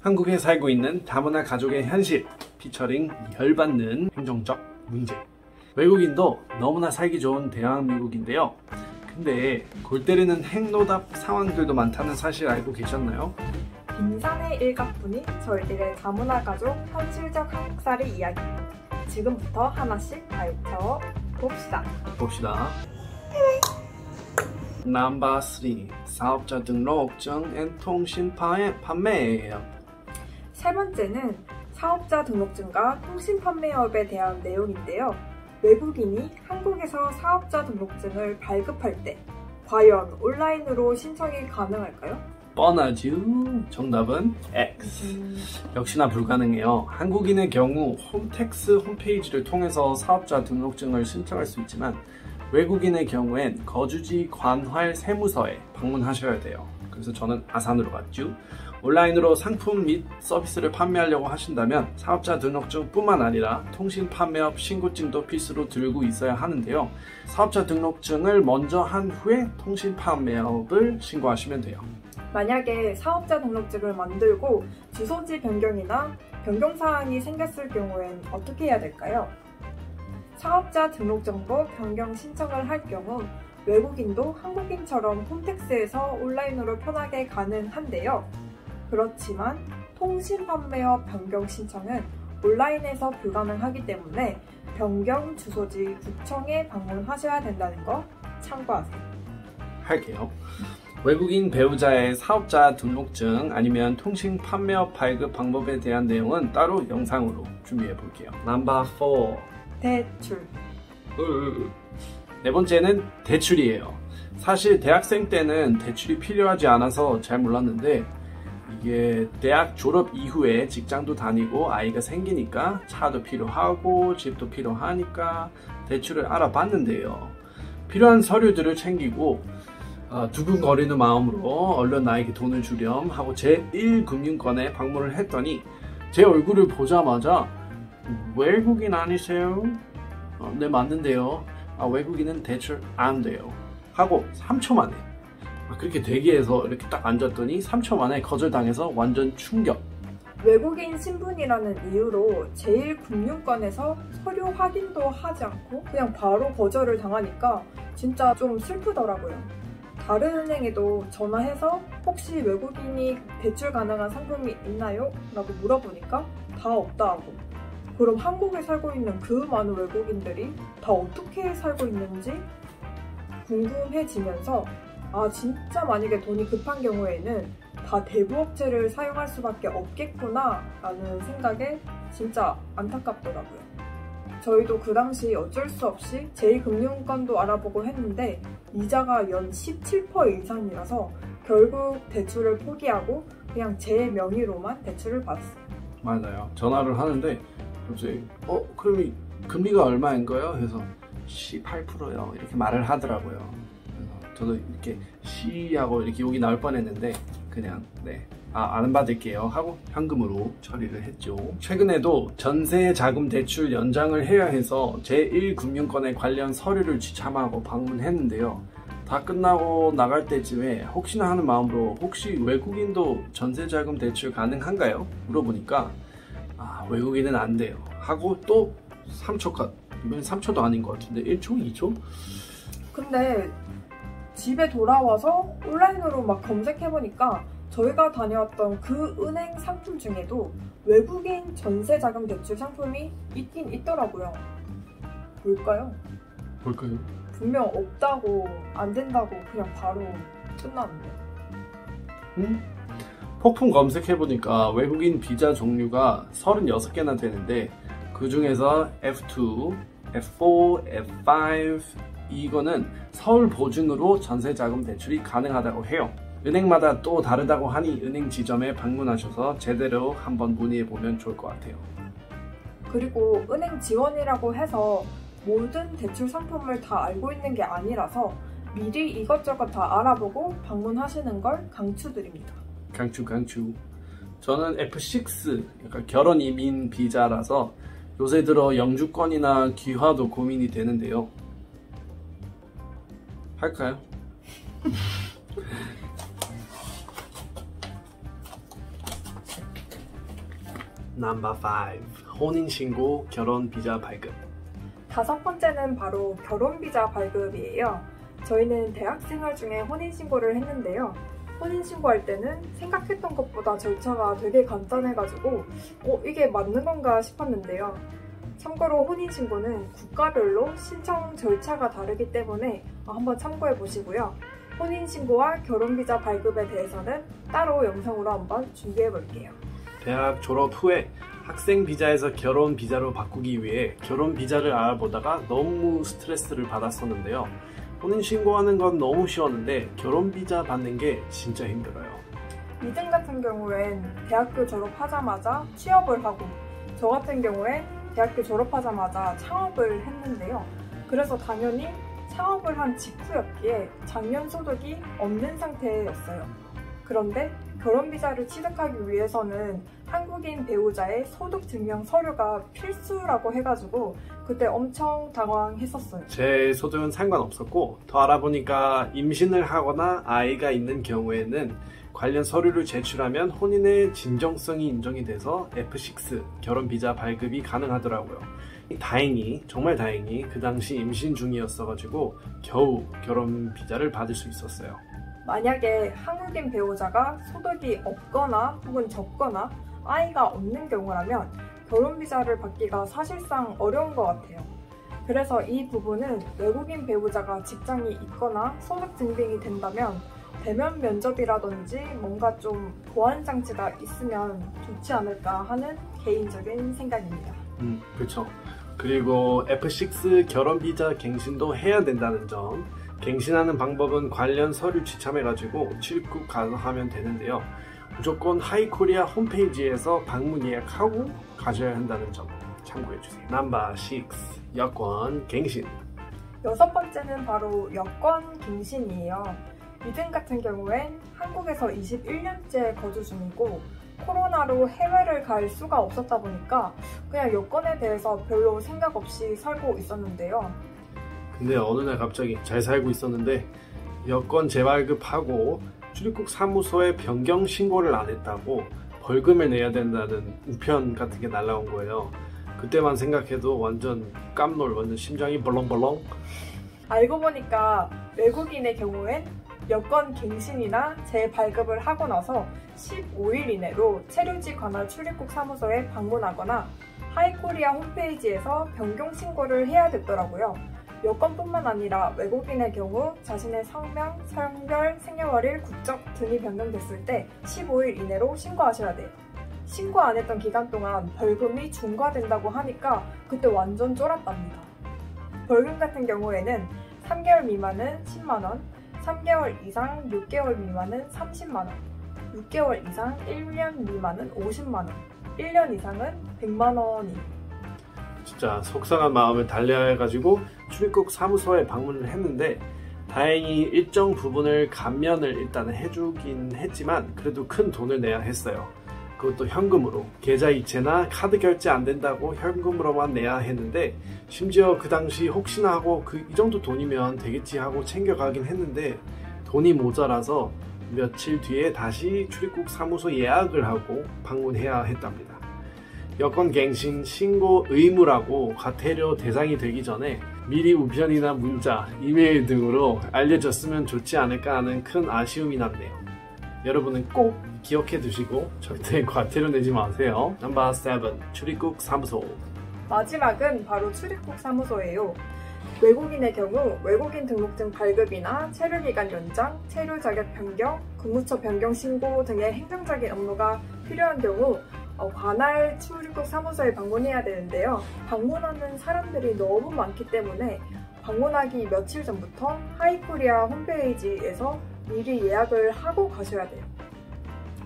한국에 살고 있는 다문화 가족의 현실, 피처링 열받는 행정적 문제. 외국인도 너무나 살기 좋은 대한민국인데요. 근데 골 때리는 행노답 상황들도 많다는 사실 알고 계셨나요? 빙산의 일각분이 저희들의 다문화 가족 현실적 한국살이 이야기. 지금부터 하나씩 밝혀봅시다. 넘버 3. 사업자 등록증 앤 통신 판매예요. 세 번째는 사업자 등록증과 통신 판매업에 대한 내용인데요. 외국인이 한국에서 사업자 등록증을 발급할 때 과연 온라인으로 신청이 가능할까요? 뻔하죠. 정답은 X. 역시나 불가능해요. 한국인의 경우 홈택스 홈페이지를 통해서 사업자 등록증을 신청할 수 있지만 외국인의 경우엔 거주지 관할 세무서에 방문하셔야 돼요. 그래서 저는 아산으로 갔죠. 온라인으로 상품 및 서비스를 판매하려고 하신다면 사업자 등록증 뿐만 아니라 통신 판매업 신고증도 필수로 들고 있어야 하는데요. 사업자 등록증을 먼저 한 후에 통신 판매업을 신고하시면 돼요. 만약에 사업자 등록증을 만들고 주소지 변경이나 변경사항이 생겼을 경우엔 어떻게 해야 될까요? 사업자 등록정보 변경 신청을 할 경우 외국인도 한국인처럼 홈택스에서 온라인으로 편하게 가능한데요. 그렇지만 통신 판매업 변경 신청은 온라인에서 불가능하기 때문에 변경 주소지 구청에 방문하셔야 된다는 거 참고하세요. 할게요. 외국인 배우자의 사업자 등록증 아니면 통신 판매업 발급 방법에 대한 내용은 따로 영상으로 준비해 볼게요. 넘버 4. 대출. 네 번째는 대출이에요. 사실 대학생 때는 대출이 필요하지 않아서 잘 몰랐는데 이게 대학 졸업 이후에 직장도 다니고 아이가 생기니까 차도 필요하고 집도 필요하니까 대출을 알아봤는데요. 필요한 서류들을 챙기고 두근거리는 마음으로 얼른 나에게 돈을 주렴 하고 제1금융권에 방문을 했더니 제 얼굴을 보자마자 외국인 아니세요? 네 맞는데요. 외국인은 대출 안 돼요 하고 3초 만에 그렇게 대기해서 이렇게 딱 앉았더니 3초 만에 거절당해서 완전 충격. 외국인 신분이라는 이유로 제1금융권에서 서류 확인도 하지 않고 그냥 바로 거절을 당하니까 진짜 좀 슬프더라고요. 다른 은행에도 전화해서 혹시 외국인이 대출 가능한 상품이 있나요? 라고 물어보니까 다 없다 하고, 그럼 한국에 살고 있는 그 많은 외국인들이 다 어떻게 살고 있는지 궁금해지면서 진짜 만약에 돈이 급한 경우에는 다 대부업체를 사용할 수밖에 없겠구나 라는 생각에 진짜 안타깝더라고요. 저희도 그 당시 어쩔 수 없이 제2금융권도 알아보고 했는데 이자가 연 17% 이상이라서 결국 대출을 포기하고 그냥 제 명의로만 대출을 받았어요. 맞아요. 전화를 하는데 갑자기 그럼 금리가 얼마인가요? 해서 18%요 이렇게 말을 하더라고요. 그래서 저도 이렇게 하고 이렇게 욕이 나올 뻔했는데 그냥 안 받을게요 하고 현금으로 처리를 했죠. 최근에도 전세자금 대출 연장을 해야 해서 제1금융권에 관련 서류를 지참하고 방문했는데요. 다 끝나고 나갈 때쯤에 혹시나 하는 마음으로 혹시 외국인도 전세자금 대출 가능한가요? 물어보니까 외국인은 안 돼요 하고 또 3초 컷. 이번엔 3초도 아닌 것 같은데 1초? 2초? 근데 집에 돌아와서 온라인으로 막 검색해보니까 저희가 다녀왔던 그 은행 상품 중에도 외국인 전세자금 대출 상품이 있긴 있더라고요. 뭘까요? 분명 없다고 안 된다고 그냥 바로 끝나는데. 폭풍 검색해보니까 외국인 비자 종류가 36개나 되는데 그 중에서 F2, F4, F5 이거는 서울 보증으로 전세자금 대출이 가능하다고 해요. 은행마다 또 다르다고 하니 은행 지점에 방문하셔서 제대로 한번 문의해보면 좋을 것 같아요. 그리고 은행 지원이라고 해서 모든 대출 상품을 다 알고 있는 게 아니라서 미리 이것저것 다 알아보고 방문하시는 걸 강추드립니다. 강추. 저는 F6, 약간 결혼 이민 비자라서 요새 들어 영주권이나 귀화도 고민이 되는데요. 할까요? 넘버 5. 혼인신고, 결혼비자 발급. 5번째는 바로 결혼비자 발급이에요. 저희는 대학생활 중에 혼인신고를 했는데요. 혼인신고할 때는 생각했던 것보다 절차가 되게 간단해가지고 이게 맞는 건가 싶었는데요. 참고로 혼인신고는 국가별로 신청 절차가 다르기 때문에 한번 참고해 보시고요. 혼인신고와 결혼비자 발급에 대해서는 따로 영상으로 한번 준비해 볼게요. 대학 졸업 후에 학생 비자에서 결혼 비자로 바꾸기 위해 결혼 비자를 알아보다가 너무 스트레스를 받았었는데요. 혼인 신고하는 건 너무 쉬웠는데 결혼 비자 받는 게 진짜 힘들어요. 이등 같은 경우엔 대학교 졸업하자마자 취업을 하고, 저 같은 경우엔 대학교 졸업하자마자 창업을 했는데요. 그래서 당연히 창업을 한 직후였기에 작년 소득이 없는 상태였어요. 그런데 결혼비자를 취득하기 위해서는 한국인 배우자의 소득증명 서류가 필수라고 해가지고 그때 엄청 당황했었어요. 제 소득은 상관없었고, 더 알아보니까 임신을 하거나 아이가 있는 경우에는 관련 서류를 제출하면 혼인의 진정성이 인정이 돼서 F6 결혼비자 발급이 가능하더라고요. 다행히, 정말 다행히 그 당시 임신 중이었어가지고 겨우 결혼비자를 받을 수 있었어요. 만약에 한국인 배우자가 소득이 없거나 혹은 적거나 아이가 없는 경우라면 결혼비자를 받기가 사실상 어려운 것 같아요. 그래서 이 부분은 외국인 배우자가 직장이 있거나 소득 증빙이 된다면 대면 면접이라든지 뭔가 좀 보완 장치가 있으면 좋지 않을까 하는 개인적인 생각입니다. 그렇죠. 그리고 F6 결혼비자 갱신도 해야 된다는 점. 갱신하는 방법은 관련 서류 지참해가지고 출입국 가서 하면 되는데요. 무조건 하이코리아 홈페이지에서 방문 예약하고 가셔야 한다는 점 참고해주세요. 넘버 6. 여권 갱신. 6번째는 바로 여권 갱신이에요. 이등 같은 경우엔 한국에서 21년째 거주 중이고 코로나로 해외를 갈 수가 없었다 보니까 그냥 여권에 대해서 별로 생각 없이 살고 있었는데요. 근데 어느 날 갑자기 잘 살고 있었는데 여권 재발급하고 출입국 사무소에 변경 신고를 안 했다고 벌금을 내야 된다는 우편 같은 게 날라온 거예요. 그때만 생각해도 완전 깜놀, 완전 심장이 벌렁벌렁. 알고 보니까 외국인의 경우엔 여권 갱신이나 재발급을 하고 나서 15일 이내로 체류지 관할 출입국 사무소에 방문하거나 하이코리아 홈페이지에서 변경 신고를 해야 됐더라고요. 여권뿐만 아니라 외국인의 경우 자신의 성명, 성별, 생년월일, 국적 등이 변경됐을 때 15일 이내로 신고하셔야 돼요. 신고 안 했던 기간 동안 벌금이 중과된다고 하니까 그때 완전 쫄았답니다. 벌금 같은 경우에는 3개월 미만은 10만원, 3개월 이상 6개월 미만은 30만원, 6개월 이상 1년 미만은 50만원, 1년 이상은 100만원이. 진짜 속상한 마음을 달래가지고 출입국 사무소에 방문을 했는데 다행히 일정 부분을 감면을 일단 해주긴 했지만 그래도 큰 돈을 내야 했어요. 그것도 현금으로. 계좌이체나 카드 결제 안 된다고 현금으로만 내야 했는데 심지어 그 당시 혹시나 하고 이 정도 돈이면 되겠지 하고 챙겨가긴 했는데 돈이 모자라서 며칠 뒤에 다시 출입국 사무소 예약을 하고 방문해야 했답니다. 여권 갱신 신고 의무라고 과태료 대상이 되기 전에 미리 우편이나 문자, 이메일 등으로 알려줬으면 좋지 않을까 하는 큰 아쉬움이 남네요. 여러분은 꼭 기억해 두시고 절대 과태료 내지 마세요. 넘버 7. 출입국 사무소. 마지막은 바로 출입국 사무소예요. 외국인의 경우 외국인 등록증 발급이나 체류기간 연장, 체류 자격 변경, 근무처 변경 신고 등의 행정적인 업무가 필요한 경우 관할 출입국 사무소에 방문해야 되는데요. 방문하는 사람들이 너무 많기 때문에 방문하기 며칠 전부터 하이코리아 홈페이지에서 미리 예약을 하고 가셔야 돼요.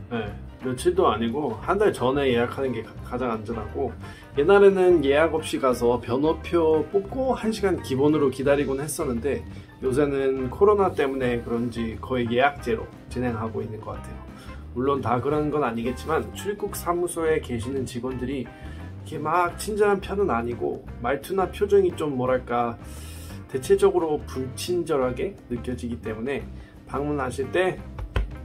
네, 며칠도 아니고 한 달 전에 예약하는 게 가장 안전하고 옛날에는 예약 없이 가서 번호표 뽑고 1시간 기본으로 기다리곤 했었는데 요새는 코로나 때문에 그런지 거의 예약제로 진행하고 있는 것 같아요. 물론 다 그런 건 아니겠지만 출입국 사무소에 계시는 직원들이 이렇게 막 친절한 편은 아니고 말투나 표정이 좀 뭐랄까 대체적으로 불친절하게 느껴지기 때문에 방문하실 때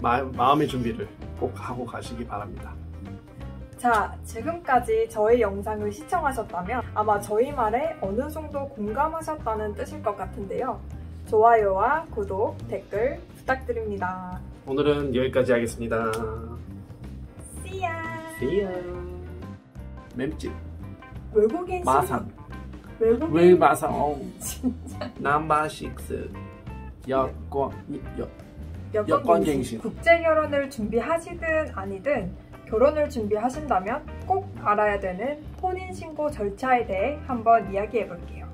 마음의 준비를 꼭 하고 가시기 바랍니다. 자, 지금까지 저희 영상을 시청하셨다면 아마 저희 말에 어느 정도 공감하셨다는 뜻일 것 같은데요. 좋아요와 구독, 댓글 부탁드립니다. 오늘은 여기까지 하겠습니다. See ya! See ya. 맵집 외국인 마산 외국인 왜 마산 진짜 넘버 6 여권갱신. 국제 결혼을 준비하시든 아니든 결혼을 준비하신다면 꼭 알아야 되는 혼인신고 절차에 대해 한번 이야기해 볼게요.